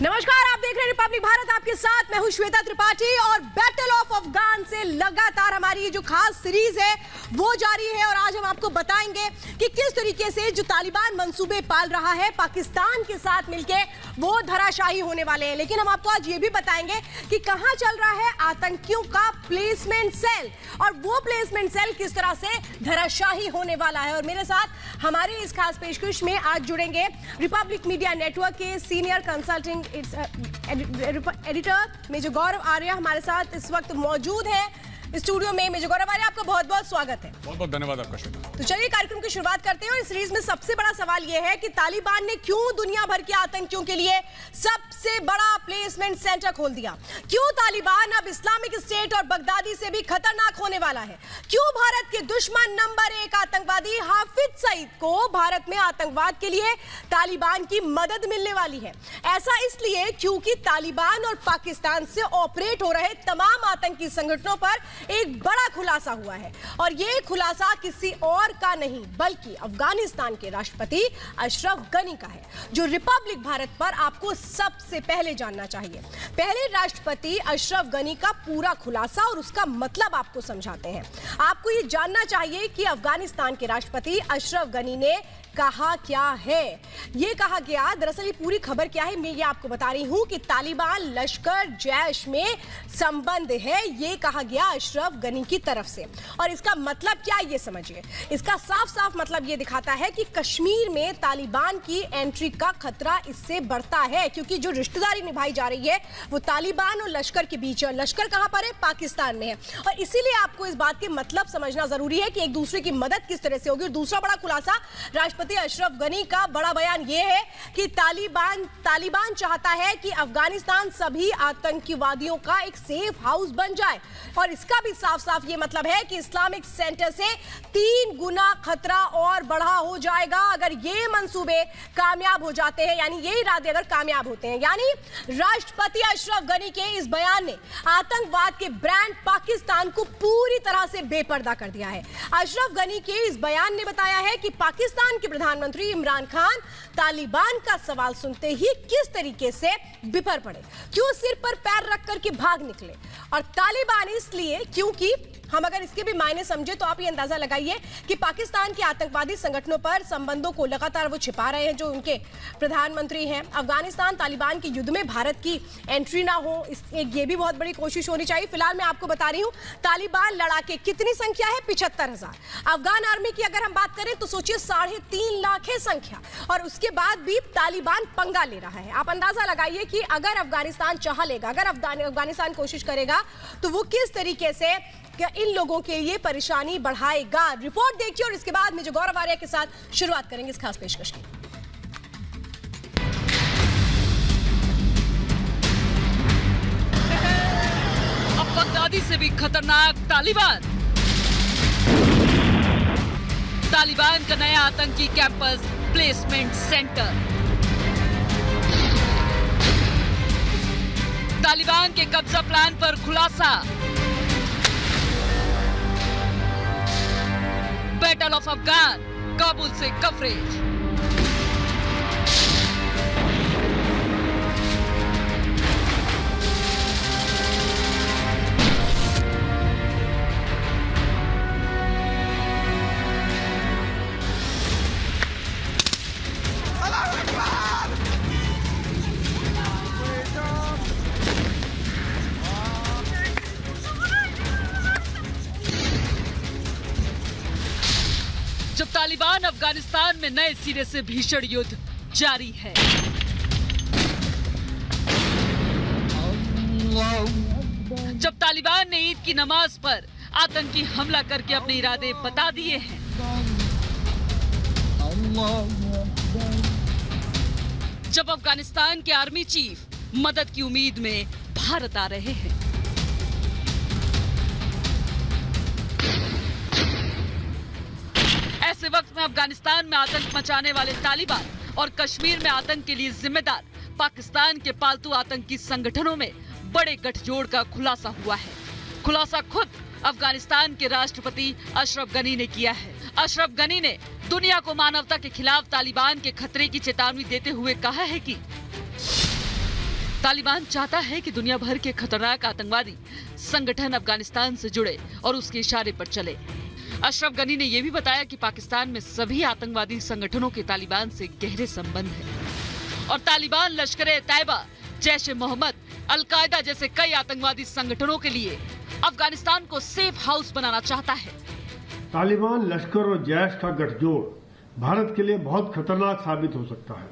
नमस्कार, आप देख रहे हैं रिपब्लिक भारत। आपके साथ मैं हूं श्वेता त्रिपाठी और बैटल ऑफ अफगान से लगातार हमारी ये जो खास सीरीज है वो जारी है। और आज हम आपको बताएंगे कि किस तरीके से जो तालिबान मंसूबे पाल रहा है पाकिस्तान के साथ मिलके वो धराशायी होने वाले हैं। लेकिन हम आपको आज ये भी बताएंगे कि कहां चल रहा है आतंकियों का प्लेसमेंट सेल और वो प्लेसमेंट सेल किस तरह से धराशायी होने वाला है। और मेरे साथ हमारे इस खास पेशकश में आज जुड़ेंगे रिपब्लिक मीडिया नेटवर्क के सीनियर कंसल्टिंग एडिटर मेजर गौरव आर्य हमारे साथ इस वक्त मौजूद है स्टूडियो में। मेजर गौरव आर्य, आपका बहुत बहुत स्वागत है। बहुत बहुत धन्यवाद आपका श्वेता। तो चलिए कार्यक्रम की शुरुआत करते हैं। और इस सीरीज में सबसे बड़ा सवाल यह है कि तालिबान ने क्यों दुनिया भर के आतंकियों के लिए सबसे बड़ा प्लेसमेंट सेंटर खोल दिया। क्यों तालिबान अब इस्लामिक स्टेट और बगदादी से भी खतरनाक होने वाला है। क्यों भारत के दुश्मन नंबर 1 आतंकवादी हाफिज सईद को भारत में आतंकवाद के लिए तालिबान की मदद मिलने वाली है। ऐसा इसलिए क्योंकि तालिबान और पाकिस्तान से ऑपरेट हो रहे तमाम आतंकी संगठनों पर एक बड़ा खुलासा हुआ है। और यह खुलासा किसी और का नहीं बल्कि अफगानिस्तान के राष्ट्रपति अशरफ गनी का है, जो रिपब्लिक भारत पर आपको सबसे पहले जानना चाहिए। पहले राष्ट्रपति अशरफ गनी का पूरा खुलासा और उसका मतलब आपको समझाते हैं। आपको यह जानना चाहिए कि अफगानिस्तान के राष्ट्रपति अशरफ गनी ने कहा क्या है। यह कहा गया, दरअसल ये पूरी खबर क्या है मैं ये आपको बता रही हूं कि तालिबान लश्कर जैश में संबंध है, ये कहा गया अशरफ गनी की तरफ से। और इसका मतलब क्या ये समझिए। इसका साफ साफ मतलब ये दिखाता है कि कश्मीर में तालिबान की एंट्री का खतरा इससे बढ़ता है, क्योंकि जो रिश्तेदारी निभाई जा रही है वो तालिबान और लश्कर के बीच है। लश्कर कहां पर है? पाकिस्तान में है। और इसीलिए आपको इस बात के मतलब समझना जरूरी है कि एक दूसरे की मदद किस तरह से होगी। और दूसरा बड़ा खुलासा राष्ट्रपति अशरफ गनी का बड़ा बयान यह है कि तालिबान चाहता है कि अफगानिस्तान सभी आतंकवादियों का एक सेफ हाउस बन जाए। और इसका भी साफ साफ ये मतलब है कि इस्लामिक सेंटर से 3 गुना खतरा और बढ़ा हो जाएगा अगर ये मंसूबे कामयाब हो जाते हैं, यानी ये इरादे अगर कामयाब होते हैं। यानी राष्ट्रपति अशरफ गनी के इस बयान ने आतंकवाद के ब्रांड पाकिस्तान को पूरी तरह से बेपर्दा कर दिया है। अशरफ गनी के इस बयान ने बताया है कि पाकिस्तान के प्रधानमंत्री इमरान खान तालिबान का सवाल सुनते ही किस तरीके से बिफर पड़े, क्यों सिर पर पैर रख करके भाग निकले। और तालिबान इसलिए क्योंकि हम अगर इसके भी मायने समझे तो आप ये अंदाजा लगाइए कि पाकिस्तान के आतंकवादी संगठनों पर संबंधों को लगातार वो छिपा रहे हैं जो उनके प्रधानमंत्री हैं। अफगानिस्तान तालिबान के युद्ध में भारत की एंट्री ना हो, ये भी बहुत बड़ी कोशिश होनी चाहिए। फिलहाल मैं आपको बता रही हूं तालिबान लड़ाके कितनी संख्या है? 75,000। अफगान आर्मी की अगर हम बात करें तो सोचिए 3.5 लाख है संख्या। और उसके बाद भी तालिबान पंगा ले रहा है। आप अंदाजा लगाइए कि अगर अफगानिस्तान चाह लेगा, अगर अफगानिस्तान कोशिश करेगा तो वो किस तरीके से इन लोगों के लिए परेशानी बढ़ाएगा। रिपोर्ट देखिए और इसके बाद मेजर गौरव आर्य के साथ शुरुआत करेंगे इस खास पेशकश की। अब बगदादी से भी खतरनाक तालिबान। तालिबान का नया आतंकी कैंपस प्लेसमेंट सेंटर। तालिबान के कब्जा प्लान पर खुलासा। बैटल ऑफ अफगान, काबुल से कवरेज। जब तालिबान अफगानिस्तान में नए सिरे से भीषण युद्ध जारी है। जब तालिबान ने ईद की नमाज पर आतंकी हमला करके अपने इरादे बता दिए हैं। जब अफगानिस्तान के आर्मी चीफ मदद की उम्मीद में भारत आ रहे हैं। ऐसे वक्त में अफगानिस्तान में आतंक मचाने वाले तालिबान और कश्मीर में आतंक के लिए जिम्मेदार पाकिस्तान के पालतू आतंकी संगठनों में बड़े गठजोड़ का खुलासा हुआ है। खुलासा खुद अफगानिस्तान के राष्ट्रपति अशरफ गनी ने किया है। अशरफ गनी ने दुनिया को मानवता के खिलाफ तालिबान के खतरे की चेतावनी देते हुए कहा है कि तालिबान चाहता है कि दुनिया भर के खतरनाक आतंकवादी संगठन अफगानिस्तान से जुड़े और उसके इशारे पर चले। अशरफ गनी ने यह भी बताया कि पाकिस्तान में सभी आतंकवादी संगठनों के तालिबान से गहरे संबंध हैं और तालिबान लश्कर-ए-तैयबा, जैश-ए-मोहम्मद, अल-कायदा जैसे कई आतंकवादी संगठनों के लिए अफगानिस्तान को सेफ हाउस बनाना चाहता है। तालिबान, लश्कर और जैश का गठजोड़ भारत के लिए बहुत खतरनाक साबित हो सकता है,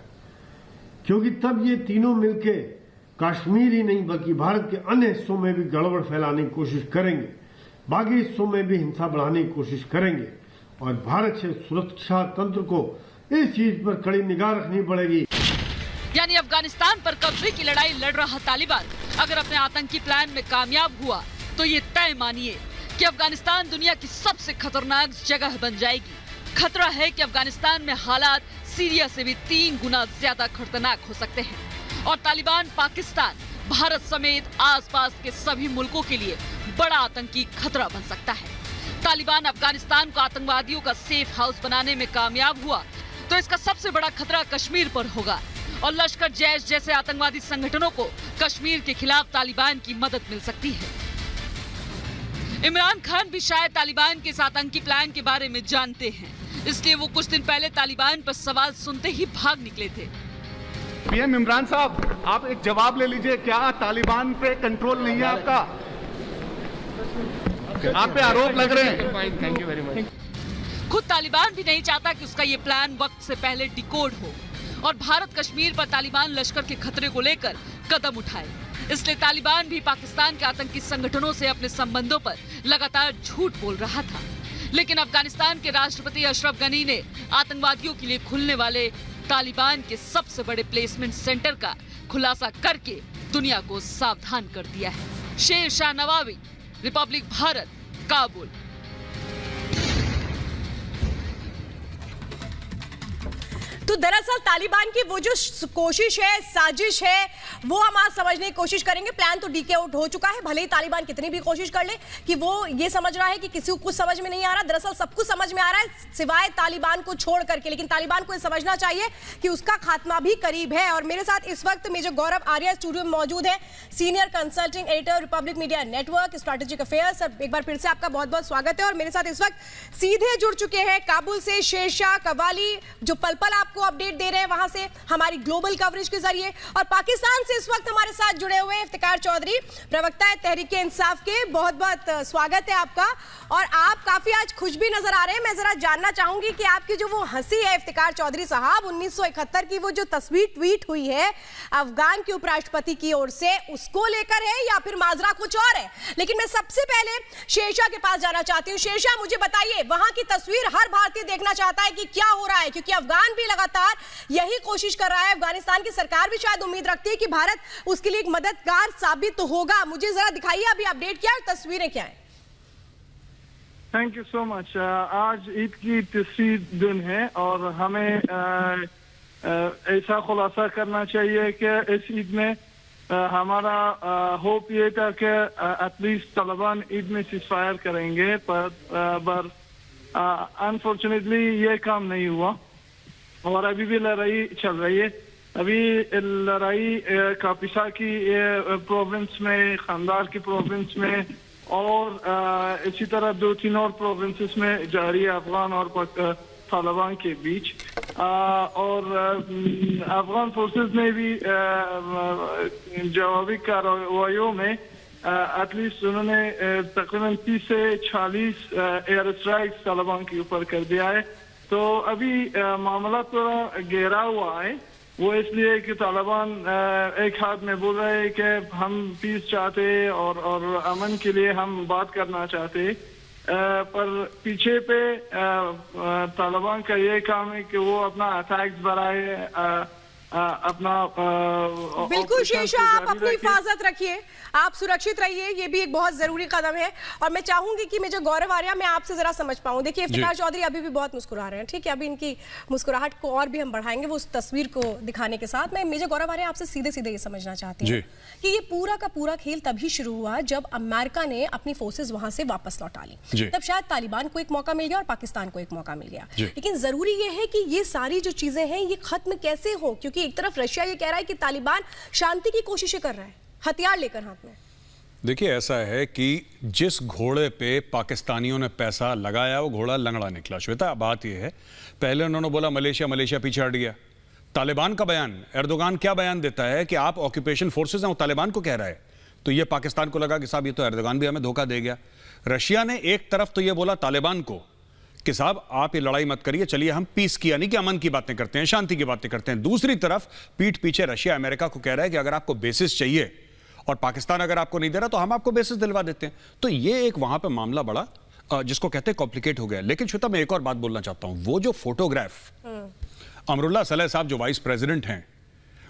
क्योंकि तब ये तीनों मिलकर कश्मीर ही नहीं बल्कि भारत के अन्य हिस्सों में भी गड़बड़ फैलाने की कोशिश करेंगे, बाकी हिस्सों में भी हिंसा बढ़ाने की कोशिश करेंगे और भारत से सुरक्षा तंत्र को इस चीज पर कड़ी निगाह रखनी पड़ेगी। यानी अफगानिस्तान पर कब्जे की लड़ाई लड़ रहा तालिबान अगर अपने आतंकी प्लान में कामयाब हुआ तो ये तय मानिए कि अफगानिस्तान दुनिया की सबसे खतरनाक जगह बन जाएगी। खतरा है कि अफगानिस्तान में हालात सीरिया से भी 3 गुना ज्यादा खतरनाक हो सकते हैं और तालिबान पाकिस्तान, भारत समेत आसपास के सभी मुल्कों के लिए बड़ा आतंकी खतरा बन सकता है। तालिबान अफगानिस्तान को आतंकवादियों का सेफ हाउस बनाने में कामयाब हुआ तो इसका सबसे बड़ा खतरा कश्मीर पर होगा और लश्कर, जैश जैसे आतंकवादी संगठनों को कश्मीर के खिलाफ तालिबान की मदद मिल सकती है। इमरान खान भी शायद तालिबान के इस आतंकी प्लान के बारे में जानते हैं, इसलिए वो कुछ दिन पहले तालिबान पर सवाल सुनते ही भाग निकले थे। पीएम इमरान साहब, आप एक जवाब ले लीजिए, क्या तालिबान पे कंट्रोल नहीं है आपका? आप पे आरोप लग रहे हैं। Thank you very much. खुद तालिबान भी नहीं चाहता कि उसका ये प्लान वक्त से पहले डिकोड हो और भारत कश्मीर पर तालिबान लश्कर के खतरे को लेकर कदम उठाए। इसलिए तालिबान भी पाकिस्तान के आतंकी संगठनों से अपने संबंधों पर लगातार झूठ बोल रहा था। लेकिन अफगानिस्तान के राष्ट्रपति अशरफ गनी ने आतंकवादियों के लिए खुलने वाले तालिबान के सबसे बड़े प्लेसमेंट सेंटर का खुलासा करके दुनिया को सावधान कर दिया है। शेर शाह नवावी, रिपब्लिक भारत, काबुल। तो दरअसल तालिबान की वो जो कोशिश है, साजिश है, वो हम आज समझने की कोशिश करेंगे। प्लान तो डीके आउट हो चुका है, भले ही तालिबान कितनी भी कोशिश कर ले कि वो ये समझ रहा है कि किसी को कुछ समझ में नहीं आ रहा। दरअसल सब कुछ समझ में आ रहा है सिवाय तालिबान को छोड़ करके, लेकिन तालिबान को ये समझना चाहिए कि उसका खात्मा भी करीब है। और मेरे साथ इस वक्त मेजर गौरव आर्या स्टूडियो में मौजूद है, senior consulting editor, Republic media network, strategic affairs. एक बार फिर से आपका बहुत बहुत स्वागत है। और मेरे साथ इस वक्त सीधे जुड़ चुके हैं काबुल से शेर शाह कवाली, जो पल पल आपको अपडेट दे रहे हैं वहां से हमारी ग्लोबल कवरेज के जरिए। और पाकिस्तान से इस वक्त हमारे साथ जुड़े हुए इफ्तिकार चौधरी, प्रवक्ता है तहरीके इंसाफ के। बहुत बहुत स्वागत है आपका। और आप काफी आज खुश भी नजर आ रहे हैं। मैं जरा जानना चाहूंगी कि आपकी जो वो हंसी है इफ्तिकार चौधरी साहब, 1971 की वो जो तस्वीर ट्वीट हुई है अफगान के उपराष्ट्रपति की ओर से, उसको लेकर है या फिर माजरा कुछ और है? लेकिन मैं सबसे पहले शेरशाह के पास जाना चाहती हूँ। शेरशाह, मुझे बताइए, वहां की तस्वीर हर भारतीय देखना चाहता है कि क्या हो रहा है, क्योंकि अफगान भी लगातार यही कोशिश कर रहा है। अफगानिस्तान की सरकार भी शायद उम्मीद रखती है कि भारत उसके लिए एक मददगार साबित तो होगा। मुझे जरा दिखाइए अभी अपडेट क्या है, तस्वीरें क्या है? Thank you so much. आज ईद की तीसरी दिन है और हमें ऐसा खुलासा करना चाहिए कि इस ईद में हमारा होप ये था कि एटलीस्ट तालिबान ईद में सीज़फायर करेंगे, पर अनफॉर्चुनेटली ये काम नहीं हुआ और अभी भी लड़ाई चल रही है। अभी लड़ाई कापिसा की प्रोविंस में, खानदार की प्रोविंस में और इसी तरह 2-3 और प्रोविंसेस में जारी है, अफगान और तालिबान के बीच। और अफगान फोर्सेस ने भी जवाबी कार्रवाइयों में एटलीस्ट उन्होंने तकरीबन 30 से 40 एयर स्ट्राइक्स तालिबान के ऊपर कर दिया है। तो अभी मामला थोड़ा गहरा हुआ है, वो इसलिए कि तालिबान एक हाथ में बोल रहे हैं कि हम पीस चाहते और अमन के लिए हम बात करना चाहते, पर पीछे पे तालिबान का ये काम है कि वो अपना अटैक्स बढ़ाए, अपना बिल्कुल शेरशाह, आप अपनी हिफाजत रखिए, आप सुरक्षित रहिए, ये भी एक बहुत जरूरी कदम है। और मैं चाहूंगी कि मेजर गौरव आर्या, मैं आपसे जरा समझ पाऊं। देखिए इफ्तिकार चौधरी अभी भी बहुत मुस्कुरा रहे हैं, ठीक है, अभी इनकी मुस्कुराहट को और भी हम बढ़ाएंगे वो उस तस्वीर को दिखाने के साथ। मैं मेजर गौरव आर्या आपसे सीधे सीधे ये समझना चाहती हूँ कि ये पूरा का पूरा खेल तभी शुरू हुआ जब अमेरिका ने अपनी फोर्सेज वहां से वापस लौटा ली। तब शायद तालिबान को एक मौका मिल गया और पाकिस्तान को एक मौका मिल गया। लेकिन जरूरी ये है कि ये सारी जो चीजें हैं ये खत्म कैसे हो, क्योंकि क्योंकि एक तरफ रशिया ये कह रहा है कि तालिबान शांति की कोशिशें कर रहा है हथियार लेकर हाथ में। देखिए, ऐसा है कि जिस घोड़े पे पाकिस्तानियों ने पैसा लगाया वो घोड़ा लंगड़ा निकला। श्वेता, बात यह है, पहले उन्होंने बोला मलेशिया पीछे हट गया। तालिबान का बयान, एर्दोगान क्या बयान देता है कि आप ऑक्यूपेशन फोर्सेस हैं, वो तालिबान को कह रहा है। तो ये पाकिस्तान को लगा कि साहब ये तो एर्दोगान भी हमें धोखा दे गया। रशिया ने एक तरफ तो ये बोला तालिबान को कि साहब आप ये लड़ाई मत करिए, चलिए हम पीस की यानी कि अमन की बातें करते हैं, शांति की बातें करते हैं। दूसरी तरफ पीठ पीछे रशिया अमेरिका को कह रहा है कि अगर आपको बेसिस चाहिए और पाकिस्तान अगर आपको नहीं दे रहा तो हम आपको बेसिस दिलवा देते हैं। तो ये एक वहां पे मामला बड़ा जिसको कहते हैं कॉम्प्लिकेट हो गया। लेकिन श्वेता, मैं एक और बात बोलना चाहता हूं। वो जो फोटोग्राफ अमरुल्लाह सलेह साहब जो वाइस प्रेसिडेंट हैं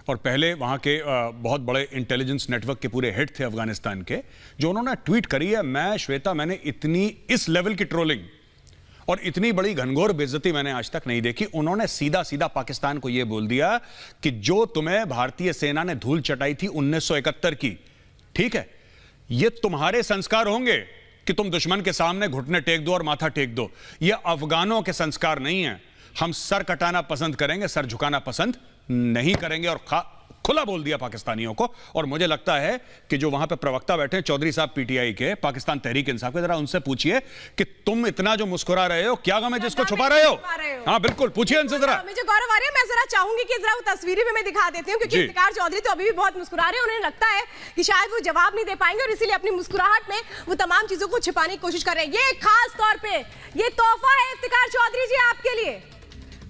और पहले वहां के बहुत बड़े इंटेलिजेंस नेटवर्क के पूरे हेड थे अफगानिस्तान के, जो उन्होंने ट्वीट करी है, मैं श्वेता मैंने इतनी इस लेवल की ट्रोलिंग और इतनी बड़ी घनघोर बेइज्जती मैंने आज तक नहीं देखी। उन्होंने सीधा सीधा पाकिस्तान को यह बोल दिया कि जो तुम्हें भारतीय सेना ने धूल चटाई थी 1971 की, ठीक है, ये तुम्हारे संस्कार होंगे कि तुम दुश्मन के सामने घुटने टेक दो और माथा टेक दो। ये अफगानों के संस्कार नहीं है। हम सर कटाना पसंद करेंगे, सर झुकाना पसंद नहीं करेंगे। और खुला बोल दिया पाकिस्तानियों को। और मुझे लगता है कि जो वहां पे प्रवक्ता बैठे हैं चौधरी साहब पीटीआई के, पाकिस्तान तहरीक इंसाफ के, जरा उनसे पूछिए कि तुम इतना जो मुस्कुरा रहे हो, क्या गम है जिसको छुपा रहे हो? हाँ बिल्कुल, पूछिए इनसे जरा। मुझे गौरव आ रहा है, मैं जरा चाहूंगी कि जरा वो तस्वीरें भी मैं दिखा देती हूँ, क्योंकि इफ्तिकार चौधरी तो अभी भी बहुत मुस्कुरा रहे हैं। उन्हें लगता है कि शायद वो जवाब नहीं दे पाएंगे और इसीलिए अपनी मुस्कुराहट में वो तमाम चीजों को छिपाने की कोशिश कर रहे हैं। ये खास तौर पे ये तोहफा है इफ्तिकार चौधरी जी आपके लिए।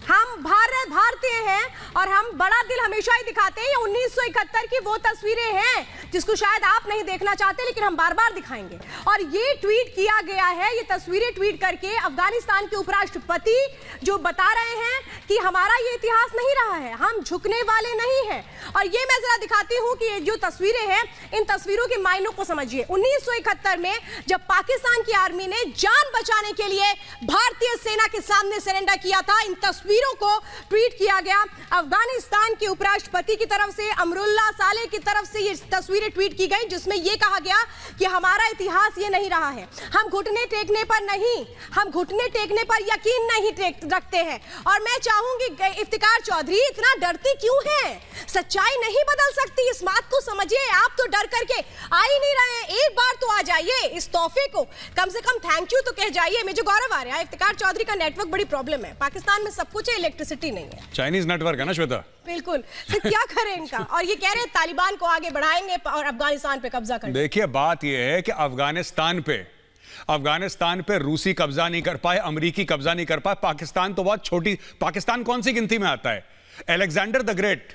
हम भारतीय हैं और हम बड़ा दिल हमेशा ही दिखाते हैं। ये 1971 की वो तस्वीरें हैं जिसको शायद आप नहीं देखना चाहते, लेकिन हम बार बार दिखाएंगे। और ये ट्वीट किया गया है, ये तस्वीरें ट्वीट करके अफगानिस्तान के उपराष्ट्रपति जो बता रहे हैं कि हमारा ये इतिहास नहीं रहा है, हम झुकने वाले नहीं हैं। और ये मैं जरा दिखाती हूं कि ये जो तस्वीरें हैं, इन तस्वीरों के मायनों को समझिए। 1971 में जब पाकिस्तान की आर्मी ने जान बचाने के लिए भारतीय सेना के सामने सरेंडर किया था, इन तस्वीरों को ट्वीट किया गया अफगानिस्तान के उपराष्ट्रपति की तरफ से, अमरुल्लाह सालेह की तरफ से ये तस्वीरें ट्वीट की गई, जिसमें यह कहा गया कि हमारा इतिहास ये नहीं रहा है, हम घुटने टेकने पर नहीं, हम घुटने टेकने पर यकीन नहीं रखते हैं। और मैं चाहूंगी इफ्तिकार चौधरी, इतना डरती क्यों हैं? सच्चाई नहीं बदल सकती, इस बात को समझिए। आप तो डर करके आ ही नहीं रहे हैं। एक बार तो आ जाइए, इस तोहफे को कम से कम थैंक यू तो कह जाइए। मुझे गौरव आ रहा है, इफ्तिकार चौधरी का नेटवर्क बड़ी प्रॉब्लम है। पाकिस्तान में सब कुछ है, इलेक्ट्रिसिटी नहीं है। चाइनीज नेटवर्क है ना श्वेता? बिल्कुल। तो क्या करें इनका? और ये कह रहे हैं तालिबान को आगे बढ़ाएंगे और अफगानिस्तान पे कब्जा करेंगे। देखिए, बात यह है कि अफगानिस्तान पे रूसी कब्जा नहीं कर पाए, अमेरिकी कब्जा नहीं कर पाए। पाकिस्तान तो बहुत छोटी, पाकिस्तान कौन सी गिनती में आता है? Alexander the great,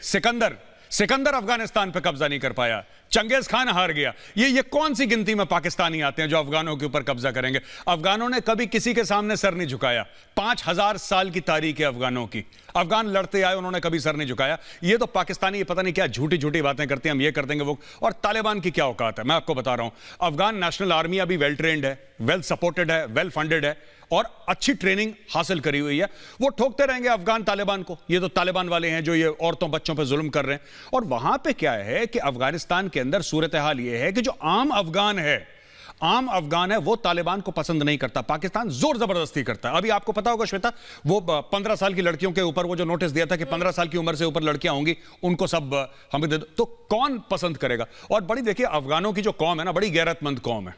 Sikandar Afghanistan पे कब्जा नहीं कर पाया, चंगेज खान हार गया। ये कौन सी गिनती में पाकिस्तानी आते हैं जो अफगानों के ऊपर कब्जा करेंगे? अफगानों ने कभी किसी के सामने सर नहीं झुकाया। 5000 साल की तारीख है अफगानों की। अफगान लड़ते आए, उन्होंने कभी सर नहीं झुकाया। ये तो पाकिस्तानी ये पता नहीं क्या झूठी बातें करते हैं, हम ये कर देंगे वो। और तालिबान की क्या औकात है, मैं आपको बता रहा हूं। अफगान नेशनल आर्मी अभी वेल ट्रेंड है, वेल सपोर्टेड है, वेल फंडेड है और अच्छी ट्रेनिंग हासिल करी हुई है। वो ठोकते रहेंगे अफगान तालिबान को। ये तो तालिबान वाले हैं जो ये औरतों बच्चों पर जुल्म कर रहे हैं। और वहां पे क्या है कि अफगानिस्तान के अंदर सूरत हाल ये है कि जो आम अफगान है वो तालिबान को पसंद नहीं करता। पाकिस्तान जोर जबरदस्ती करता है। अभी आपको पता होगा श्वेता, वो 15 साल की लड़कियों के ऊपर वो जो नोटिस दिया था कि 15 साल की उम्र से ऊपर लड़कियां होंगी उनको सब हमें दे दो, तो कौन पसंद करेगा? और बड़ी देखिए, अफगानों की जो कौम है ना, बड़ी गैरतमंद कौम है।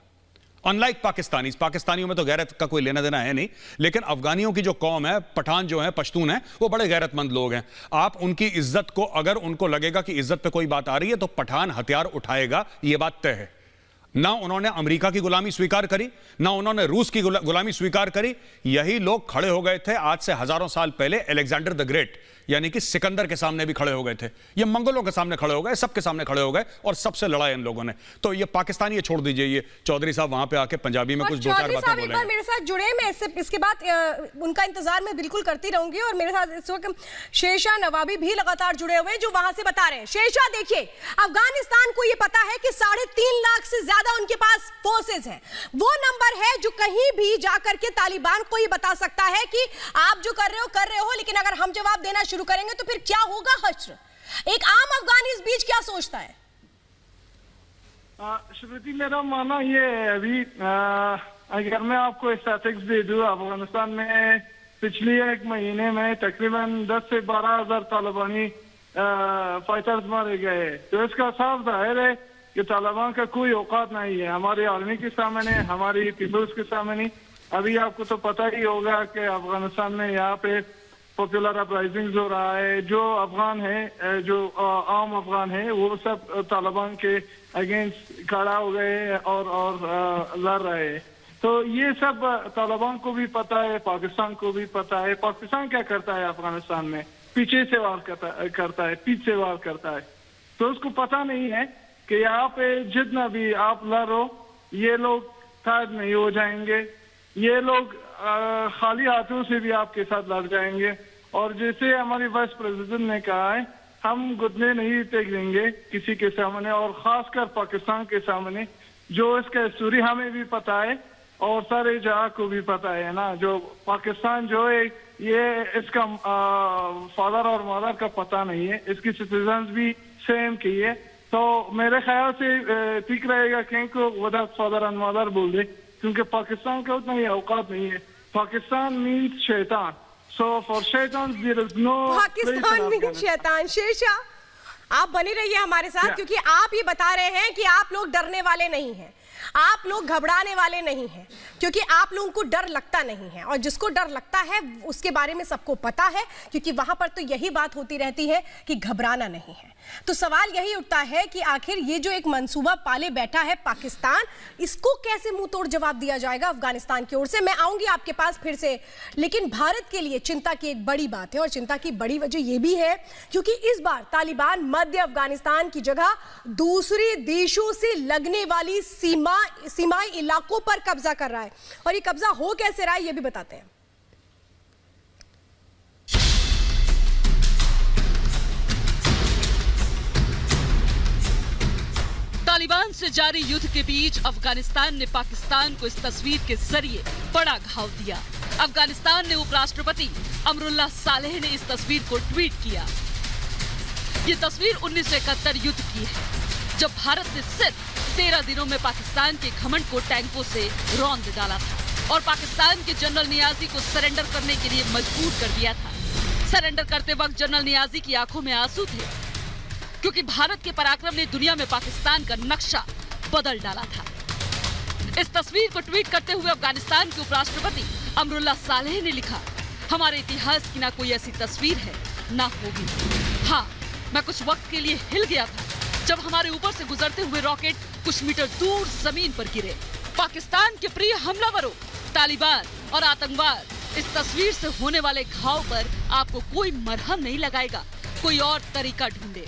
अनलाइक पाकिस्तानियों में तो गैरत का कोई लेना देना है नहीं, लेकिन अफगानियों की जो कौम है, पठान जो है, पश्तून है, वो बड़े गैरतमंद लोग हैं। आप उनकी इज्जत को, अगर उनको लगेगा कि इज्जत पे कोई बात आ रही है तो पठान हथियार उठाएगा, ये बात तय है। ना उन्होंने अमेरिका की गुलामी स्वीकार करी, ना उन्होंने रूस की गुलामी स्वीकार करी। यही लोग खड़े हो गए थे आज से हजारों साल पहले अलेक्जेंडर द ग्रेट यानी कि सिकंदर के सामने भी खड़े हो गए थे। ये मंगोलों के सामने खड़े हो गए, सबके सामने खड़े हो गए और सबसे लड़ा इन लोगों ने। तो ये पाकिस्तानी, ये छोड़ दीजिए, ये चौधरी साहब वहां पे आके पंजाबी में कुछ दो चार बातें बोलेंगे। मेरे साथ जुड़े, मैं इसके बाद उनका इंतजार मैं बिल्कुल करती रहूंगी। और मेरे साथ इस वक्त शेरशाह नवाबी भी लगातार जुड़े हुए हैं जो वहां से बता रहे हैं। शेरशाह, देखिए, अफगानिस्तान को ये पता है कि 3.5 लाख से ज्यादा उनके पास फोर्सेज हैं। वो नंबर है जो कहीं भी जाकर के तालिबान को ये बता सकता है कि आप जो कर रहे हो, लेकिन अगर हम जवाब देना शुरू करेंगे तो फिर क्या होगा? हश्र। एक आम अफगानी इस बीच क्या सोचता है? श्रुति, मेरा मानना ये है, अभी अगर मैं आपको स्टैटिस्टिक्स दे दूं, अफगानिस्तान में पिछले 1 महीने में तकरीबन 10 से 12 हजार तालिबानी फाइटर्स मारे गए। तो इसका साफ जाहिर है कि तालिबान का कोई औकात नहीं है हमारी आर्मी के सामने, हमारी पीपल्स के सामने। अभी आपको तो पता ही होगा कि अफगानिस्तान में यहाँ पे पॉपुलर अपराइजिंग हो रहा है। जो अफगान है, जो आम अफगान है, वो सब तालिबान के अगेंस्ट खड़ा हो गए और लड़ रहे हैं। तो ये सब तालिबान को भी पता है, पाकिस्तान को भी पता है। पाकिस्तान क्या करता है अफगानिस्तान में? पीछे से वार करता है, पीछे से वार करता है। तो उसको पता नहीं है कि यहाँ पे जितना भी आप लड़ो, ये लोग ताज नहीं हो जाएंगे, ये लोग खाली हाथों से भी आपके साथ लड़ जाएंगे। और जैसे हमारी वाइस प्रेसिडेंट ने कहा है, हम घुटने नहीं टेक देंगे किसी के सामने, और खासकर पाकिस्तान के सामने। जो इसका स्टोरी हमें भी पता है और सारे जहां को भी पता है ना, जो पाकिस्तान जो है ये इसका फादर और मदर का पता नहीं है, इसकी सिटीजन्स भी सेम की है। तो मेरे ख्याल से ठीक रहेगा कहीं को विदाउट फादर एंड मदर बोल दे, क्योंकि पाकिस्तान का उतना ही औकात नहीं है। पाकिस्तान मीन्स शैतान, सो फॉर शैतान there is no Pakistan means शैतान। शेरशाह, आप बने रहिए हमारे साथ, क्योंकि आप ये बता रहे हैं कि आप लोग डरने वाले नहीं हैं, आप लोग घबराने वाले नहीं हैं, क्योंकि आप लोगों को डर लगता नहीं है। और जिसको डर लगता है उसके बारे में सबको पता है, क्योंकि वहां पर तो यही बात होती रहती है कि घबराना नहीं है। तो सवाल यही उठता है कि आखिर ये जो एक मंसूबा पाले बैठा है पाकिस्तान, इसको कैसे मुंह तोड़ जवाब दिया जाएगा अफगानिस्तान की ओर से? मैं आऊंगी आपके पास फिर से, लेकिन भारत के लिए चिंता की एक बड़ी बात है, और चिंता की बड़ी वजह यह भी है क्योंकि इस बार तालिबान मध्य अफगानिस्तान की जगह दूसरे देशों से लगने वाली सीमाई इलाकों पर कब्जा कर रहा है। और ये कब्जा हो कैसे रहा है ये भी बताते हैं। तालिबान से जारी युद्ध के बीच अफगानिस्तान ने पाकिस्तान को इस तस्वीर के जरिए बड़ा घाव दिया। अफगानिस्तान ने उपराष्ट्रपति अमरुल्लाह सालेह ने इस तस्वीर को ट्वीट किया। ये तस्वीर 1971 युद्ध की है, जब भारत ने सिर्फ 13 दिनों में पाकिस्तान के घमंड को टैंकों से रौंद डाला था और पाकिस्तान के जनरल नियाजी को सरेंडर करने के लिए मजबूर कर दिया था। सरेंडर करते वक्त जनरल नियाजी की आंखों में आंसू थे, क्योंकि भारत के पराक्रम ने दुनिया में पाकिस्तान का नक्शा बदल डाला था। इस तस्वीर को ट्वीट करते हुए अफगानिस्तान के उपराष्ट्रपति अमरुल्लाह सालेह ने लिखा, हमारे इतिहास की ना कोई ऐसी तस्वीर है ना होगी। हाँ, मैं कुछ वक्त के लिए हिल गया था जब हमारे ऊपर से गुजरते हुए रॉकेट कुछ मीटर दूर जमीन पर गिरे। पाकिस्तान के प्रिय हमलावरों, तालिबान और आतंकवाद, इस तस्वीर से होने वाले घाव पर आपको कोई मरहम नहीं लगाएगा, कोई और तरीका ढूंढे।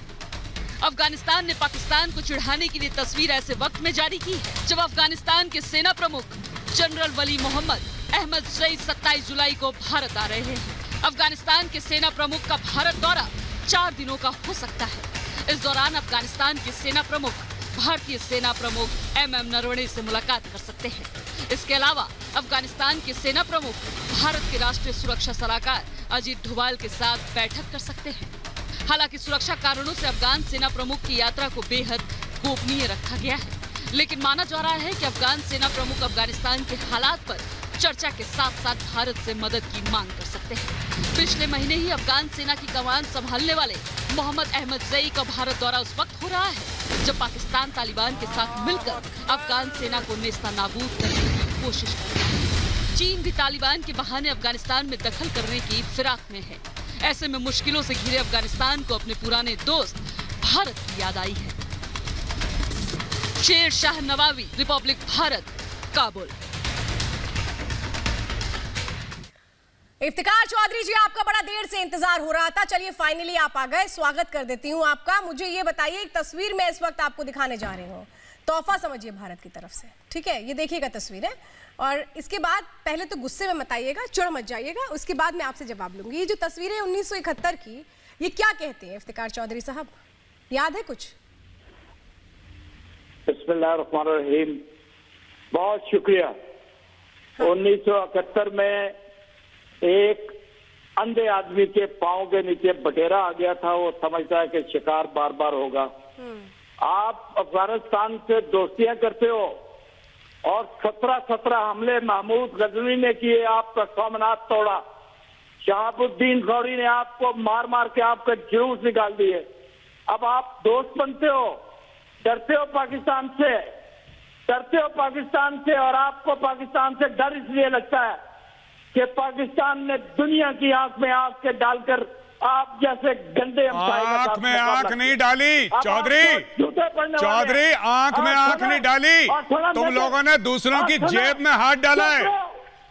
अफगानिस्तान ने पाकिस्तान को चिढ़ाने के लिए तस्वीर ऐसे वक्त में जारी की है जब अफगानिस्तान के सेना प्रमुख जनरल वली मोहम्मद अहमद जईद 27 जुलाई को भारत आ रहे हैं। अफगानिस्तान के सेना प्रमुख का भारत दौरा 4 दिनों का हो सकता है। इस दौरान अफगानिस्तान के सेना प्रमुख भारतीय सेना प्रमुख MM नरवणे से मुलाकात कर सकते हैं। इसके अलावा अफगानिस्तान के सेना प्रमुख भारत के राष्ट्रीय सुरक्षा सलाहकार अजीत डोभाल के साथ बैठक कर सकते हैं। हालांकि सुरक्षा कारणों से अफगान सेना प्रमुख की यात्रा को बेहद गोपनीय रखा गया है, लेकिन माना जा रहा है कि अफगान सेना प्रमुख अफगानिस्तान के हालात पर चर्चा के साथ साथ भारत से मदद की मांग कर सकते हैं। पिछले महीने ही अफगान सेना की कमान संभालने वाले मोहम्मद अहमद जई का भारत दौरा उस वक्त हो रहा है जब पाकिस्तान तालिबान के साथ मिलकर अफगान सेना को नेस्तनाबूद करने की कोशिश कर रहा है। चीन भी तालिबान के बहाने अफगानिस्तान में दखल करने की फिराक में है। ऐसे में मुश्किलों से घिरे अफगानिस्तान को अपने पुराने दोस्त भारत की याद आई है। शेर शाह नवावी, रिपब्लिक भारत, काबुल। इफ्तिकार चौधरी जी, आपका बड़ा देर से इंतजार हो रहा था, चलिए फाइनली आप आ गए, स्वागत कर देती हूँ आपका। मुझे ये बताइए, एक तस्वीर मैं इस वक्त आपको दिखाने जा रही हूँ, तोहफा समझिए भारत की तरफ से, ठीक है? ये देखिएगा तस्वीर है, और इसके बाद पहले तो गुस्से में मत आइएगा, चिढ़ मत जाइएगा, उसके बाद मैं आपसे जवाब लूंगी। ये जो तस्वीर है 1971 की, ये क्या कहती है इफ्तिकार चौधरी साहब, याद है कुछ? बिस्मिल्लाहिर्रहमानिर्रहीम, बहुत शुक्रिया। 1971 में एक अंधे आदमी के पांव के नीचे बटेरा आ गया था, वो समझता है कि शिकार बार बार होगा। आप अफगानिस्तान से दोस्तियां करते हो और 17 हमले महमूद गजनी ने किए, आपका सामनाथ तोड़ा। शहाबुद्दीन गौरी ने आपको मार मार के आपका जुलूस निकाल दिए। अब आप दोस्त बनते हो, डरते हो पाकिस्तान से, डरते हो पाकिस्तान से, और आपको पाकिस्तान से डर इसलिए लगता है कि पाकिस्तान ने दुनिया की आंख में आंख के डालकर आप जैसे गंदे आंख में आंख नहीं डाली चौधरी, चौधरी आंख में आंख नहीं डाली। तुम लोगों ने दूसरों की जेब में हाथ डाला है,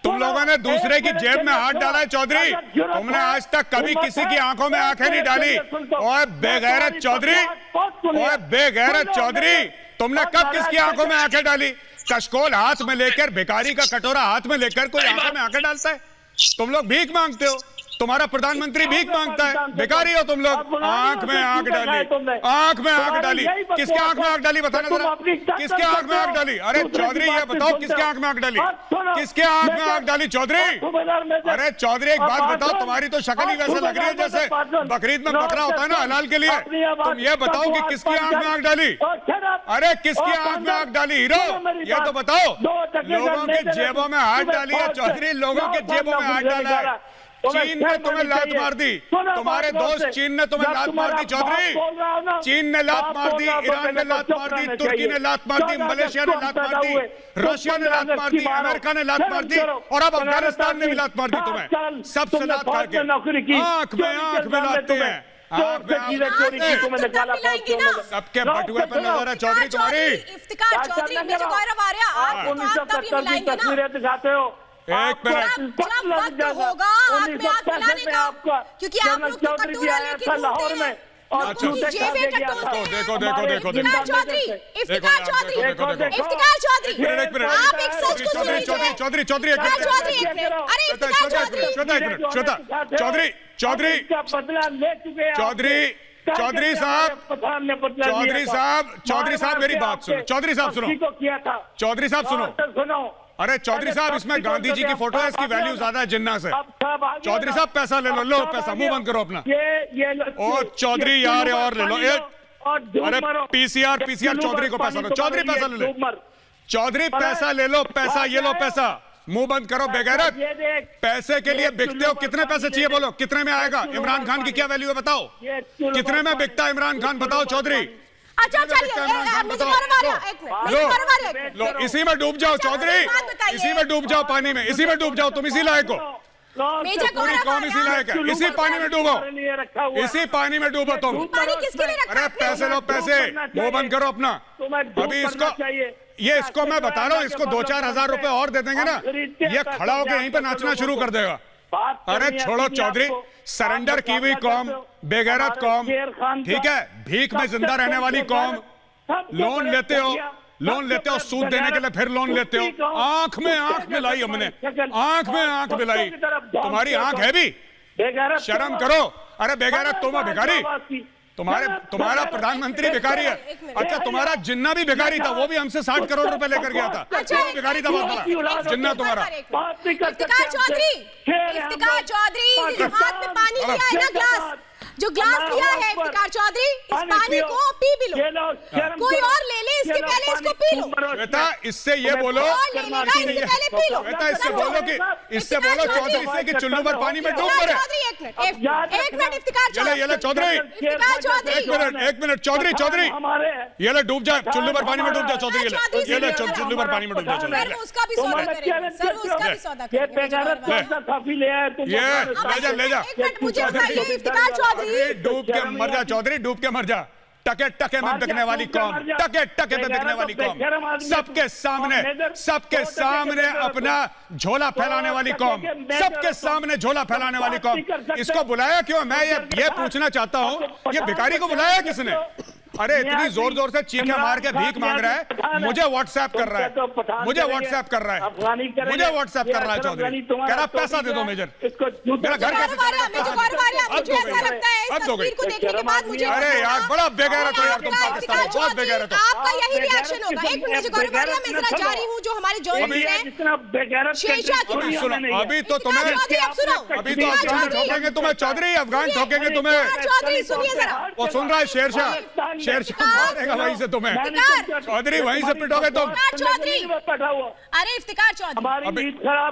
तुम लोगों ने दूसरे की जेब में हाथ डाला है चौधरी। तुमने आज तक कभी किसी की आंखों में आंखें नहीं डाली। ओए बेगैरत चौधरी, ओए बेगैरत चौधरी, तुमने कब किसकी आंखों में आंखें डाली? कशकोल हाथ में लेकर, भिखारी का कटोरा हाथ में लेकर कोई आंखों में आंखें डालता है? तुम लोग भीख मांगते हो, तुम्हारा प्रधानमंत्री भीख मांगता है, भिखारी हो तुम लोग। आंख में आंख डाली, आंख में आंख डाली, किसके आंख में आंख डाली बताना जरा, किसके आंख में आंख डाली? अरे चौधरी ये बताओ किसके आंख में आंख डाली, किसके आंख में आंख डाली चौधरी? अरे चौधरी एक बात बताओ, तुम्हारी तो शक्ल ही वैसे लग रही है जैसे बकरीद में बकरा होता है ना हलाल के लिए। तुम ये बताओ कि किसकी आंख में आंख डाली? अरे किसकी आंख में आंख डाली हीरो, ये तो बताओ। लोगों के जेबों में हाथ डाली है चौधरी, लोगों के जेबों में हाथ डाला है। चीन ने तुम्हें लात मार दी, तुम्हारे दोस्त चीन ने तुम्हें लात मार दी चौधरी। चीन ने लात मार दी, ईरान ने लात मार दी, तुर्की ने लात मार दी, मलेशिया ने लात मार दी, रशिया ने लात मार दी, अमेरिका ने लात मार दी, और अब अफगानिस्तान ने भी लात मार दी तुम्हें। सबसे लात खा के आंख में आंख मिलाते हैं, सबके बटुए पे नजर है चौधरी तुम्हारी। इफ्तिकार चौधरी, मेजर गौरव आर्या, आप तस्वीरें दिखाते हो। एक मिनट होगा आपने आंख मिलाने का, क्योंकि आप लोग तो कटोरा लेके लाहौर में देखो देखो देखो देखो चौधरी, इफ्तिकार चौधरी, इफ्तिकार चौधरी, आप एक सच को सुन लीजिए। चौधरी चौधरी अरे इफ्तिकार चौधरी, श्वेता एक मिनट, श्वेता चौधरी, चौधरी बदला ले चुके हैं चौधरी, चौधरी साहब, चौधरी साहब, चौधरी साहब मेरी बात सुनो, चौधरी साहब सुनो, किया था चौधरी साहब सुनो, सुनो। अरे चौधरी साहब इसमें गांधी जी की फोटो है, इसकी वैल्यू ज्यादा है जिन्ना से। चौधरी साहब पैसा ले लो, लो पैसा, मुंह बंद करो अपना। ओ चौधरी यार और ले लो, अरे पीसीआर चौधरी को पैसा लो, चौधरी पैसा ले लो, चौधरी पैसा ले लो, पैसा ये लो पैसा, मुंह बंद करो बेगैरत। पैसे के लिए बिकते हो, कितने पैसे चाहिए बोलो, कितने में आएगा? इमरान खान की क्या वैल्यू है बताओ, कितने में बिकता है इमरान खान बताओ चौधरी। अच्छा लो इसी में डूब जाओ चौधरी, इसी में डूब जाओ पानी में, इसी में डूब जाओ, तुम इसी लायक हो, पूरी कौम इसी लायक है, इसी पानी में डूबो, इसी पानी में डूबो तुम। अरे पैसे लो पैसे, मुंह बंद करो अपना। अभी इसको, ये इसको मैं बता रहा हूँ, इसको 2-4 हजार रुपए और दे देंगे ना, ये खड़ा होकर यहीं पे नाचना शुरू कर देगा। अरे छोड़ो चौधरी, सरेंडर की हुई कौम, बेगैरत कौम, ठीक है, भीख में जिंदा रहने वाली कौम, लोन लेते हो, लोन लेते हो, सूद देने के लिए फिर लोन लेते हो। आंख में आंख मिलाई हमने, आंख में आंख मिलाई, तुम्हारी आंख है भी, शर्म करो। अरे बेगैरत तुम हो भिखारी, तुम्हारा प्रधानमंत्री भिखारी है। अच्छा तुम्हारा जिन्ना भी भिखारी था, वो भी हमसे 60 करोड़ रुपए लेकर गया था, वो भी भिखारी था बहुत बड़ा जिन्ना तुम्हारा। इफ्तिकार चौधरी, इफ्तिकार चौधरी, हाथ में पानी लिया है ना, ग्लास जो ग्लास लिया है इफ्तिकार चौधरी, इस पानी को पी भी लो, कोई और ले ले इसके पहले इसको पी लो। बेटा इससे ये बोलो, बेटा इससे बोलो कि, इससे बोलो चौधरी से कि चुल्लू भर पानी में डूब पड़े। एक मिनट इफ्तिकार चौधरी, ये ले चौधरी, एक मिनट चौधरी, चौधरी ये ले डूब जा, चुल्लू भर पानी में डूब जा चौधरी, ये ले चुल्लू भर पानी में डूब जा चौधरी, उसका भी सौदा करेंगे सर, उसका भी सौदा करेंगे। ये ले जा, मुझे बताइए इफ्तिकार चौधरी, डूब के मर जा चौधरी, डूब के मर जा। टके टके में बिकने वाली कौम, टके टके में बिकने वाली कौम, सबके सामने अपना झोला फैलाने वाली कौम, सबके सामने झोला फैलाने वाली कौम। इसको बुलाया क्यों? मैं ये पूछना चाहता हूँ, ये भिखारी को बुलाया किसने? अरे इतनी जोर जोर से चीखें मार के भीख मांग रहा है, मुझे व्हाट्सएप कर रहा है, मुझे व्हाट्सएप कर रहा है, मुझे व्हाट्सएप कर रहा है चौधरी, कह रहा पैसा दे दो मेजर, मेरा घर कैसे चलेगा? मुझे ऐसा लगता है हद हो गई। तस्वीर को देखने के बाद मुझे अरे यार बड़ा बेगैरत हो यार तुम, पाकिस्तान में बहुत बेगैरत हो। आपका यही रिएक्शन होगा। एक मिनट गौरव वालिया, मैं जरा जा रही हूँ जो हमारे जर्नलिस्ट हैं शेरशाह के पास। सुनो अभी तो तुम्हें, चौधरी आप सुनो, अभी तो अफगान ठोकेंगे तुम्हें चौधरी, अफगान ठोकेंगे तुम्हें। चौधरी सुनिए जरा, वो सुन रहा है शेरशाह मारेगा वहीं से तुम्हें चौधरी, वहीं से पिटोगे तुम चौधरी। अरे इफ्तिकार चौधरी,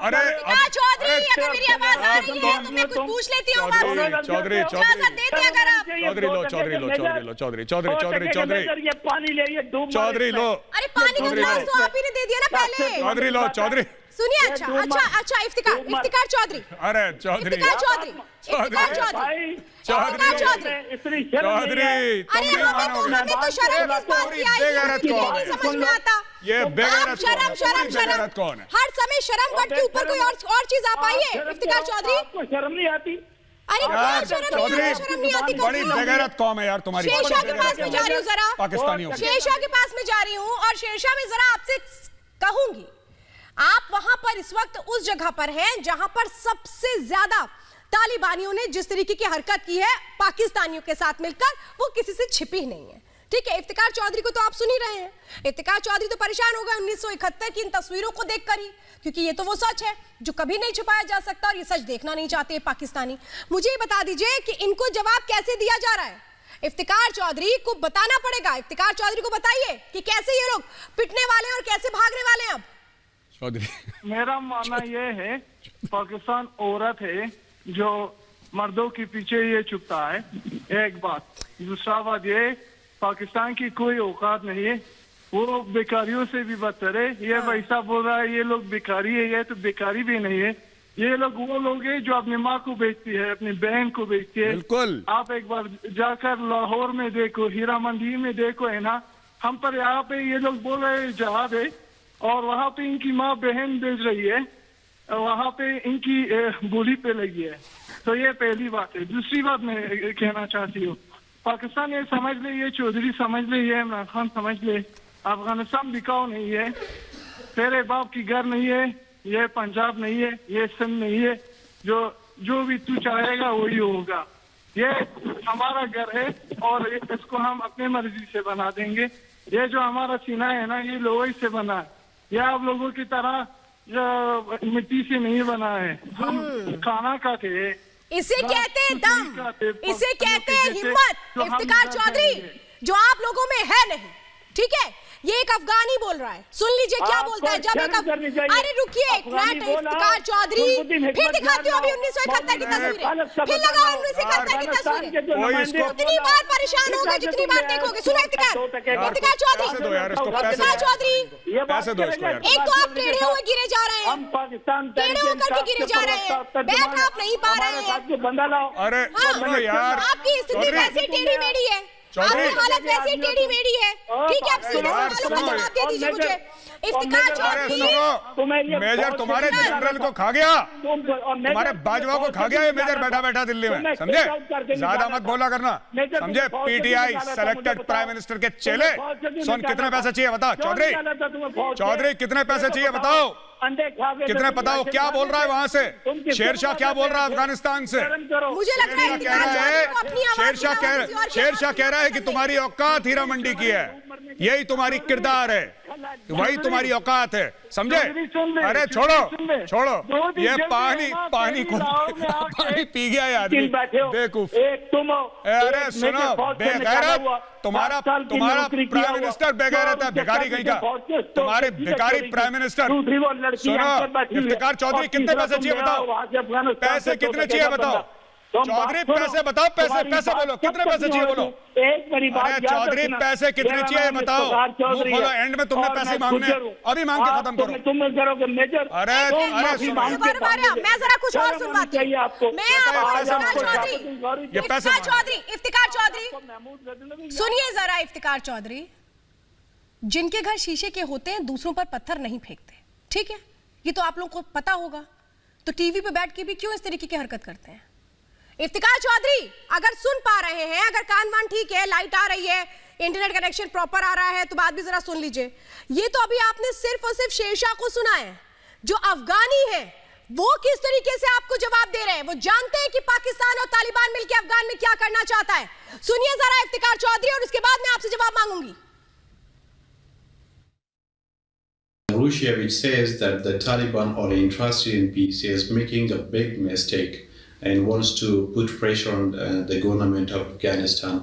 अरे चौधरी अगर मेरी आवाज आ रही है तो मैं कुछ पूछ लेती हूँ आपसे। चौधरी इजाजत देते अगर आप। चौधरी लो चौधरी लो चौधरी लो चौधरी चौधरी चौधरी चौधरी पानी ले चौधरी लो। अरे पानी का गिलास तो आप ही ने दे दिया ना पहले। चौधरी लो चौधरी। सुनिए अच्छा इफ्तिकार चौधरी, अरे चौधरी इफ्तिकार चौधरी, इफ्तिकार चौधरी, चौधरी चौधरी अरे हमें तो शर्म किस बात की आई है, मुझे नहीं समझ में आता। ये बेगैरत शर्म कौन है? हर समय शर्म गढ़ के ऊपर कोई और चीज आ पाई है इफ्तिकार चौधरी? आपको शर्म नहीं आती? अरे यार शर्म नहीं आती। बड़ी बेगैरत कौम है यार तुम्हारी। शेरशाह के पास में जा रही हूँ जरा, पाकिस्तानियों की। शेरशाह के पास में जा रही हूँ और शेरशाह में जरा आपसे कहूंगी, आप वहां पर इस वक्त उस जगह पर हैं जहां पर सबसे ज्यादा तालिबानियों ने जिस तरीके की हरकत की है पाकिस्तानियों के साथ मिलकर, वो किसी से छिपी नहीं है। ठीक है, इफ्तिकार चौधरी को तो आप सुन ही रहे हैं। इफ्तिकार चौधरी तो परेशान हो गए 1971 की इन तस्वीरों को देखकर ही, क्योंकि ये तो वो सच है जो कभी नहीं छुपाया जा सकता और ये सच देखना नहीं चाहते पाकिस्तानी। मुझे ये बता दीजिए कि इनको जवाब कैसे दिया जा रहा है? इफ्तिकार चौधरी को बताना पड़ेगा, इफ्तिकार चौधरी को बताइए कि कैसे ये लोग पिटने वाले हैं और कैसे भागने वाले हैं अब। मेरा मानना ये है, पाकिस्तान औरत है जो मर्दों के पीछे ये छुपता है, एक बात। दूसरा बात ये, पाकिस्तान की कोई औकात नहीं है, वो बेकारियों से भी बदतर है। ये वैसा बोल रहा है ये लोग बेकारी है, ये तो बेकारी भी नहीं है। ये लोग वो लोग हैं जो अपनी माँ को बेचती है, अपनी बहन को बेचती है। बिल्कुल। आप एक बार जाकर लाहौर में देखो, हीरा मंडी में देखो, है ना, हम पर यहाँ पे ये लोग बोल रहे हैं जहाद है और वहाँ पे इनकी माँ बहन बेच रही है, वहाँ पे इनकी बोली पे लगी है। तो ये पहली बात है। दूसरी बात मैं कहना चाहती हूँ, पाकिस्तान ये समझ ले, ये चौधरी समझ ले, ये इमरान खान समझ ले, अफगानिस्तान बिकाऊ नहीं है, तेरे बाप की घर नहीं है, ये पंजाब नहीं है, ये सिंध नहीं है, जो भी तू चाहेगा वही होगा। ये हमारा घर है और इसको हम अपने मर्जी से बना देंगे। ये जो हमारा सीना है ना, ये लोहे से बना है, ये आप लोगों की तरह मिट्टी से नहीं बना है। हम खाना खाते हैं, इसे कहते हैं दम, इसे कहते हैं हिम्मत। इफ्तिकार चौधरी जो आप लोगों में है नहीं, ठीक है? ये एक अफगानी बोल रहा है, सुन लीजिए क्या बोलता है। जब एक अरे रुकिए एक मिनट, इफ्तिकार चौधरी फिर दिखाती हूँ अभी 1971 की तस्वीरें, फिर लगाओ 1971 की तस्वीरें। उतनी बार परेशान होगा जितनी बार देखोगे। सुनो इफ्तिकार चौधरी, इफ्तिकार चौधरी, एक तो आप टेढ़े हुए गिरे जा रहे हैं, टेढ़े होकर के गिरे जा रहे हैं, बैठ आप नहीं पा रहे हैं। अरे यार आपकी स्थिति वैसे टेढ़ी मेढ़ी है, आपकी हालत वैसे टेढ़ी मेढ़ी है। ठीक है, अब सीधे सवालों का जवाब दे दीजिए मुझे। इफ्तिकार चौधरी, मेजर तुम्हारे जनरल को खा गया, तुम्हारे बाजवा को खा गया ये मेजर बैठा बैठा दिल्ली में, समझे? ज्यादा मत बोला करना, समझे? पीटीआई सेलेक्टेड प्राइम मिनिस्टर के चेले। सुन, कितने पैसे चाहिए बता चौधरी, कितने पैसे चाहिए बताओ, कितने बताओ? क्या बोल रहा है वहां से शेरशाह, क्या बोल रहा है अफगानिस्तान से? मुझे लग रहा है शेरशाह कह रहा है कि तुम्हारी औकात हीरा मंडी की है, यही तुम्हारी किरदार है, वही तुम्हारी औकात है, समझे? अरे छोड़ो ये पानी पी गया है आदमी, बेवकूफ। अरे सुनो बेगैरत, तुम्हारा प्राइम मिनिस्टर बेगैरत है, भिखारी कहीं का, तुम्हारे भिखारी प्राइम मिनिस्टर। सुनो इफ्तिकार चौधरी, कितने पैसे चाहिए बताओ, पैसे कितने चाहिए बताओ चौधरी, पैसे बताओ, पैसे बोलो, कितने पैसे चाहिए बोलो। अरे चौधरी पैसे कितने चाहिए बताओ, बोलो, एंड में तुमने पैसे मांगने, अभी मांग के खत्म करो। तुम करोगे मेजर। अरे मैं जरा कुछ और सुनवाती हूं। इफ्तिकार चौधरी सुनिए जरा। इफ्तिकार चौधरी, जिनके घर शीशे के होते हैं दूसरों पर पत्थर नहीं फेंकते, ठीक है? ये तो आप लोगों को पता होगा, तो टीवी पे बैठ के भी क्यों इस तरीके की हरकत करते हैं? इफ्तिकार चौधरी अगर सुन पा रहे हैं, अगर कान वान ठीक है, लाइट आ रही है, इंटरनेट कनेक्शन प्रॉपर आ रहा है, तो बात भी जरा सुन लीजिए। ये तो अभी आपने सिर्फ और सिर्फ शेरशाह को सुना है, जो अफगानी है वो किस तरीके से आपको जवाब दे रहे हैं। वो जानते हैं कि पाकिस्तान और तालिबान मिलकर अफगान में क्या क्या करना चाहता है? सुनिए जरा इफ्तिकार चौधरी और उसके बाद मैं आपसे जवाब मांगूंगी। Russia, which says that the Taliban are interested in peace, is making a big mistake and wants to put pressure on the government of Afghanistan.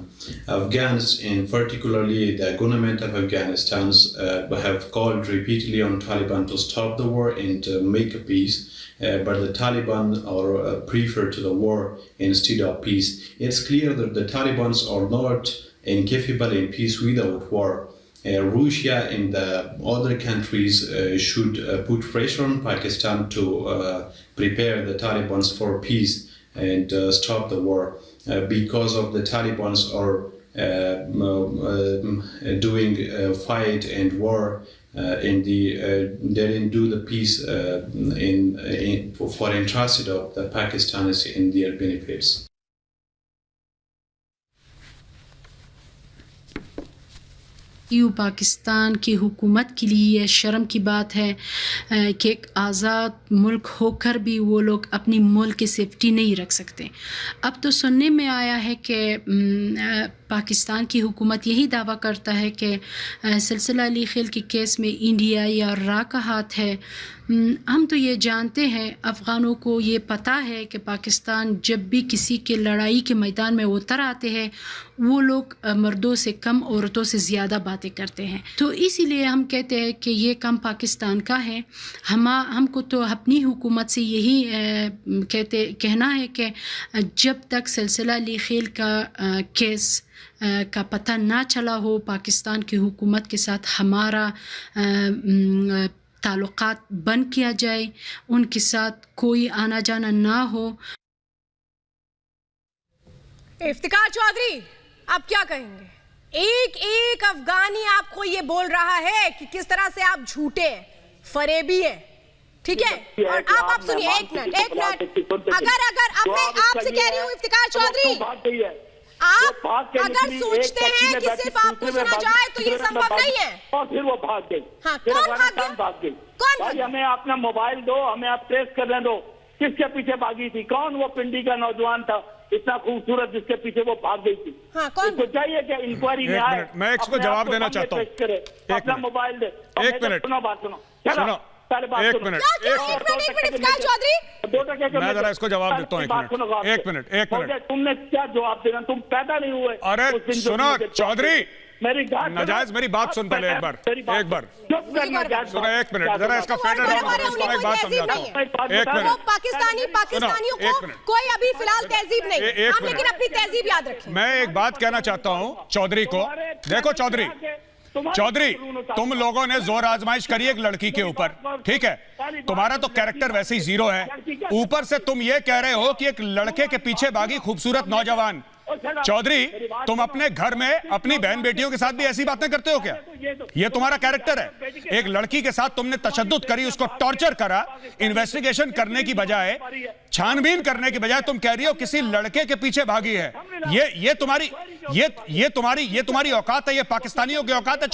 Afghans, and particularly the government of Afghanistan, have called repeatedly on Taliban to stop the war and make a peace. But the Taliban are prefer to the war instead of peace. It's clear that the Taliban are not incapable in peace without war. Russia and the other countries should put pressure on Pakistan to prepare the Taliban for peace and stop the war, because of the Taliban are doing fight and war in the they didn't do the peace for entrusted of the Pakistanis in their benefits. Pakistan की हुकूमत के लिए यह शर्म की बात है कि एक आज़ाद मुल्क होकर भी वो लोग अपनी मुल्क की सेफ्टी नहीं रख सकते। अब तो सुनने में आया है कि पाकिस्तान की हुकूमत यही दावा करता है कि सिलसिला अली खेल के केस में इंडिया या रा का हाथ है। हम तो ये जानते हैं, अफ़गानों को ये पता है कि पाकिस्तान जब भी किसी के लड़ाई के मैदान में उतर आते हैं वो लोग मर्दों से कम औरतों से ज़्यादा बातें करते हैं। तो इसीलिए हम कहते हैं कि ये काम पाकिस्तान का है। हमको तो अपनी हुकूमत से यही कहना है कि जब तक सिलसिला अली खेल का केस का पता ना चला हो, पाकिस्तान की हुकूमत के साथ हमारा ताल्लुकात बंद किया जाए, उनके साथ कोई आना जाना ना हो। इफ्तिकार चौधरी, आप क्या कहेंगे? एक एक अफगानी आपको ये बोल रहा है कि किस तरह से आप झूठे फरेबी है, ठीक है? और आप सुनिए, एक मिनट, अगर अब मैं आपसे कह रही हूँ इफ्तिकार चौधरी, आप अगर सोचते हैं कि सिर्फ आपको सुना जाए तो ये संभव नहीं है। और फिर वो भाग गई। हाँ, कौन भाग गई? कौन? भाई हमें अपना मोबाइल दो, हमें आप ट्रेस करने दो, किसके पीछे भागी थी, कौन वो पिंडी का नौजवान था इतना खूबसूरत जिसके पीछे वो भाग गई थी? हाँ, कौन? तो चाहिए कि इंक्वायरी में आए। मैं इसको जवाब देना चाहता हूँ। अपना मोबाइल दे। एक मिनट, सुनो बात सुनो। एक मिनट चौधरी, मैं जरा इसको जवाब देता हूँ। एक मिनट तुमने क्या जवाब देना? तुम पैदा नहीं हुए। अरे सुनो चौधरी, मेरी नजायज मेरी बात सुन पहले एक बार सुनो। एक मिनट जरा इसका एक बात समझाता हूँ। एक मिनट, पाकिस्तानियों को कोई अभी फिलहाल तहजीब नहीं, हम लेकिन अपनी तहजीब याद रखें। मैं एक बात कहना चाहता हूँ चौधरी को। देखो चौधरी, तुम लोगों ने जोर आजमाइश करी एक लड़की के ऊपर, ठीक है? तुम्हारा तो कैरेक्टर वैसे ही जीरो है, ऊपर से तुम ये कह रहे हो कि एक लड़के के पीछे भागी खूबसूरत नौजवान। चौधरी, तुम अपने घर में अपनी बहन बेटियों के साथ भी ऐसी बातें करते हो क्या? ये तुम्हारा कैरेक्टर है। एक लड़की के साथ तुमने तशद्दुद करी, उसको टॉर्चर करा, इन्वेस्टिगेशन करने की बजाय, छानबीन करने की बजाय तुम कह रही हो किसी लड़के के पीछे भागी है। ये तुम्हारी औकात है, ये पाकिस्तानियों की औकात है।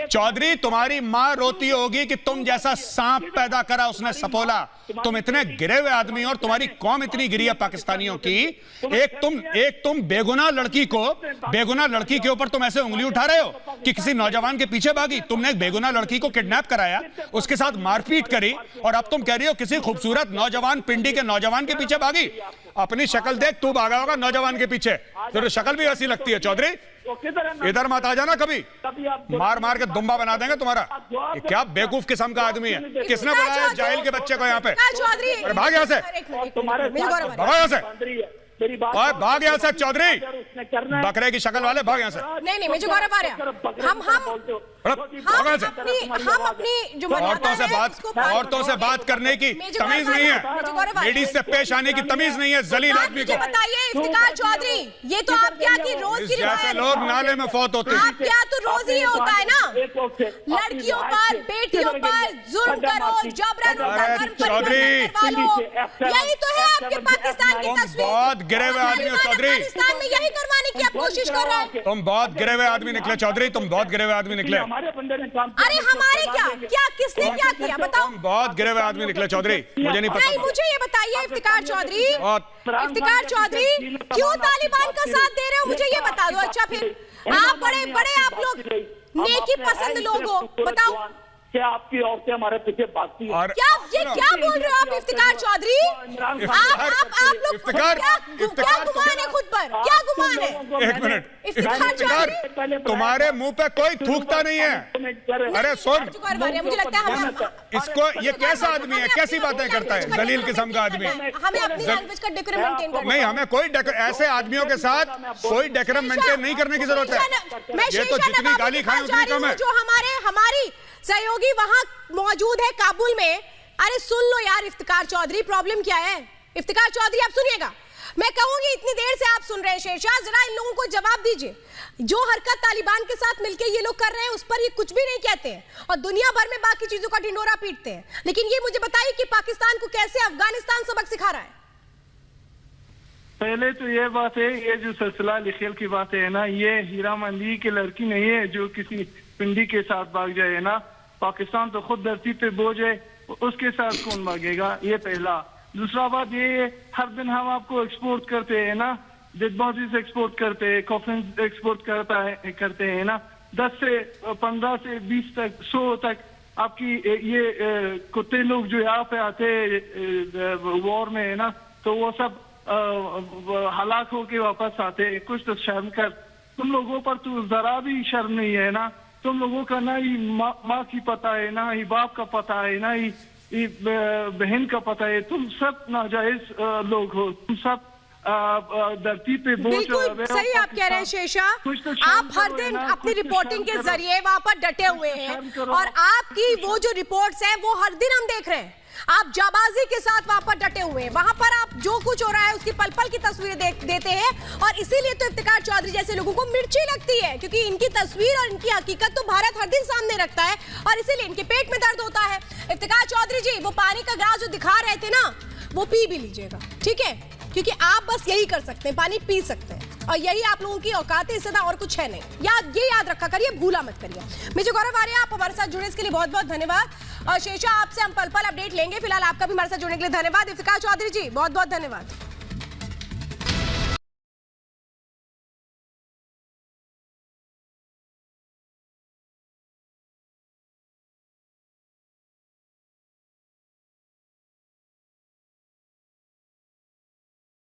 चौधरी, तुम्हारी मां रोती होगी कि तुम जैसा सांप पैदा करा उसने सपोला। तुम इतने गिरे हुए आदमी और तुम्हारी कौम इतनी गिरी है पाकिस्तानियों की। एक तुम बेगुनाह लड़की के ऊपर तुम ऐसे उंगली उठा रहे हो कि किसी नौजवान के पीछे भागी। तुमने एक बेगुनाह लड़की को किडनैप कराया, उसके साथ मारपीट करी, और अब तुम कह रही हो किसी खूबसूरत नौजवान, पिंडी के नौजवान के पीछे भागी। अपनी शक्ल देख, तू भागा होगा नौजवान के पीछे, तेरी शक्ल भी ऐसी लगती है। चौधरी, इधर मत आ जाना कभी, मार के दुम्बा बना देंगे तुम्हारा। क्या बेवकूफ किस्म का आदमी है? किसने बुलाया जाहिल के बच्चे को यहाँ पे? अरे भाग यहाँ से, भाग यहाँ से चौधरी, बकरे की शक्ल वाले, भाग यहाँ से। नहीं, मुझे गौरव आ रहा। हम अपनी जो औरतों से बात करने की तमीज नहीं है, लेडीज से पेश आने की तमीज नहीं है, जलील आदमी को। बताइए इफ्तिकार चौधरी, ये तो आप क्या की रोज की जैसे लोग नाले में फौत होते हैं, आप क्या तो रोज ही होता है ना, लड़कियों पर, बेटियों पर जुल्म करो, जबरन। चौधरी, यही तो है आपके पाकिस्तान की तस्वीर। बहुत गिरे हुए आदमी हो चौधरी। अफगानिस्तान में यही करवाने की आप कोशिश कर रहे हैं। तुम बहुत गिरे हुए आदमी निकले चौधरी, तुम बहुत गिरे हुए आदमी निकले। हमारे बंदे ने काम किया। अरे हमारे क्या किसने क्या किया बताओ। तुम बहुत गिरे हुए आदमी निकले चौधरी, मुझे नहीं पता। नहीं, मुझे ये बताइए इफ्तिकार चौधरी, बहुत क्यों तालिबान का साथ दे रहे हो, मुझे ये बता दो। अच्छा फिर आप बड़े आप लोग नेकी पसंद लोग हो, बताओ क्या आपकी औरतें हमारे पीछे भागती हैं? क्या बोल रहे हो आप इफ्तिकार चौधरी? आप लोग क्या गुमान है खुद पर, क्या गुमान है? एक मिनट, इफ्तिकार चौधरी तुम्हारे मुंह पे कोई थूकता नहीं है। अरे सुन, मुझे लगता है इसको, ये कैसा आदमी है, कैसी बातें करता है, दलील किस्म का आदमी। हमें अपनी लैंग्वेज का डेकोरम मेंटेन करना नहीं, हमें कोई ऐसे आदमियों के साथ कोई डेकोरम मेंटेन नहीं करने की जरूरत है। ये तो जितनी गाली खाएं उतनी कम है। जो हमारी सहयोगी वहां मौजूद है काबुल में। अरे सुन लो यार इफ्तिकार चौधरी, प्रॉब्लम क्या है? इफ्तिकार चौधरी आप सुनिएगा, मैं कहूंगी इतनी देर से आप सुन रहे हैं शेरशाह, जरा इन लोगों को जवाब दीजिए। जो हरकत तालिबान के साथ मिलकर ये लोग कर रहे हैं उस पर ये कुछ भी नहीं कहते हैं और दुनिया भर में बाकी चीजों का ढिंडोरा पीटते हैं, लेकिन ये मुझे बताइए कि पाकिस्तान को कैसे अफगानिस्तान सबक सिखा रहा है? पहले तो ये बात है, ये जो सिलसिला लिखेल की बात है ना, ये हीरा मंदी की लड़की नहीं है जो किसी पिंडी के साथ भाग जाए ना। पाकिस्तान तो खुद धरती पे बोझ है, उसके साथ कौन भागेगा? ये पहला। दूसरा बात ये, हर दिन हम आपको एक्सपोर्ट करते हैं ना, डेड बॉडीज एक्सपोर्ट करते हैं, कॉफिन एक्सपोर्ट करते हैं ना, 10 से 15 से 20 तक 100 तक आपकी ये कुत्ते लोग जो यहाँ पे आते वॉर में है ना, तो वो सब हलाक होके वापस आते हैं। कुछ तो शर्म कर, तुम लोगों पर तो जरा भी शर्म नहीं है ना। तुम लोगों का ना ही माँ की पता है, ना ही बाप का पता है, ना ही बहन का पता है। तुम सब नाजायज लोग हो, तुम सब धरती पे बोझ। बिल्कुल सही आप कह रहे हैं शेरशाह, आप हर दिन अपनी रिपोर्टिंग के जरिए वहां पर डटे हुए हैं और आपकी वो जो रिपोर्ट्स हैं वो हर दिन हम देख रहे हैं। आप जाबाजी के साथ वहां पर डटे हुए हैं, वहां पर आप जो कुछ हो रहा है उसकी पल पल की तस्वीरें देते हैं और इसीलिए तो इफ्तिकार चौधरी जैसे लोगों को मिर्ची लगती है, क्योंकि इनकी तस्वीर और इनकी हकीकत तो भारत हर दिन सामने रखता है और इसीलिए इनके पेट में दर्द होता है। इफ्तिकार चौधरी जी, वो पानी का गिलास जो दिखा रहे थे ना, वो पी भी लीजिएगा, ठीक है? क्योंकि आप बस यही कर सकते हैं, पानी पी सकते हैं और यही आप लोगों की औकात है, इससे और कुछ है नहीं। ये याद रखा करिए, भूला मत करिए। मुझे गौरव आर्या, आप हमारे साथ जुड़े इसके लिए बहुत बहुत धन्यवाद और शेरशाह आपसे हम पल पल अपडेट लेंगे। फिलहाल आपका भी हमारे साथ जुड़ने के लिए धन्यवाद। इफ्तिकार चौधरी जी, बहुत बहुत धन्यवाद।